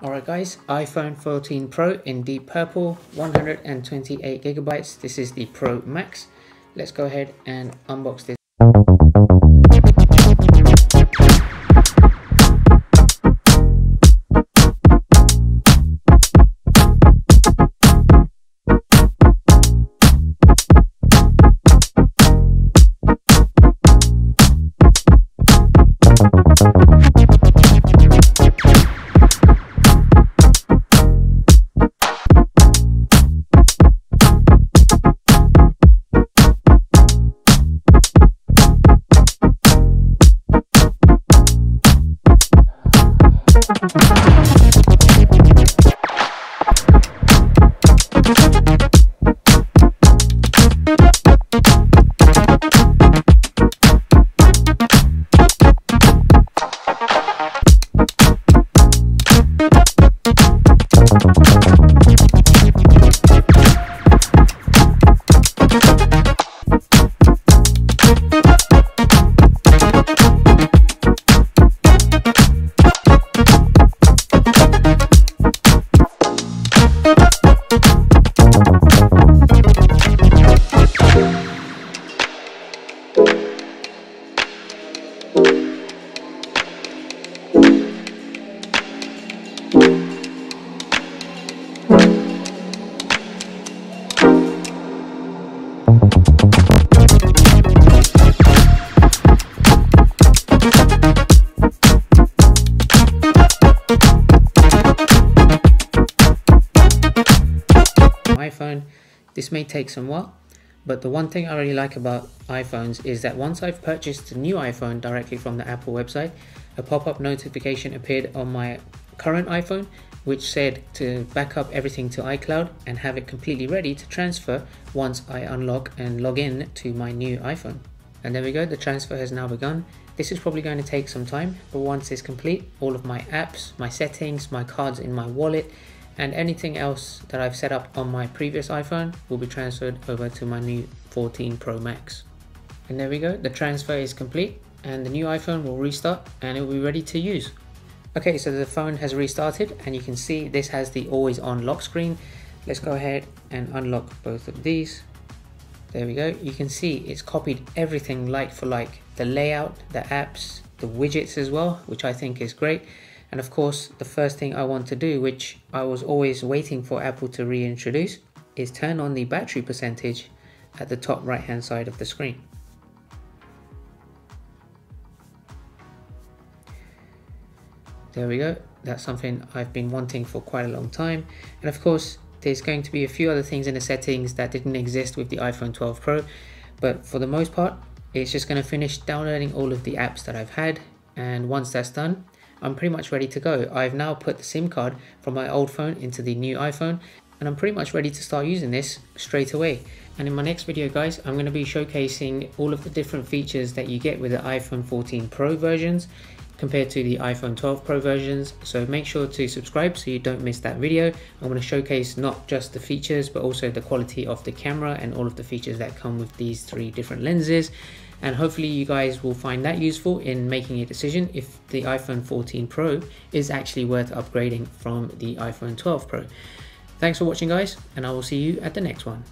Alright guys, iPhone 14 Pro in deep purple, 128 gigabytes. This is the Pro Max. Let's go ahead and unbox this. iPhone. This may take some while, but the one thing I really like about iPhones is that once I've purchased the new iPhone directly from the Apple website, a pop-up notification appeared on my current iPhone which said to back up everything to iCloud and have it completely ready to transfer once I unlock and log in to my new iPhone. And there we go, the transfer has now begun. This is probably going to take some time, but once it's complete, all of my apps, my settings, my cards in my wallet, and anything else that I've set up on my previous iPhone will be transferred over to my new 14 Pro Max. And there we go, the transfer is complete and the new iPhone will restart and it will be ready to use. Okay, so the phone has restarted and you can see this has the always on lock screen. Let's go ahead and unlock both of these. There we go, you can see it's copied everything like for like. The layout, the apps, the widgets as well, which I think is great. And of course, the first thing I want to do, which I was always waiting for Apple to reintroduce, is turn on the battery percentage at the top right hand side of the screen. There we go, that's something I've been wanting for quite a long time. And of course, there's going to be a few other things in the settings that didn't exist with the iPhone 12 Pro, but for the most part, it's just going to finish downloading all of the apps that I've had. And once that's done, I'm pretty much ready to go. I've now put the SIM card from my old phone into the new iPhone and I'm pretty much ready to start using this straight away. And in my next video guys, I'm going to be showcasing all of the different features that you get with the iPhone 14 Pro versions compared to the iPhone 12 Pro versions. So make sure to subscribe so you don't miss that video. I'm going to showcase not just the features but also the quality of the camera and all of the features that come with these three different lenses. And hopefully you guys will find that useful in making a decision if the iPhone 14 Pro is actually worth upgrading from the iPhone 12 Pro. Thanks for watching guys, and I will see you at the next one.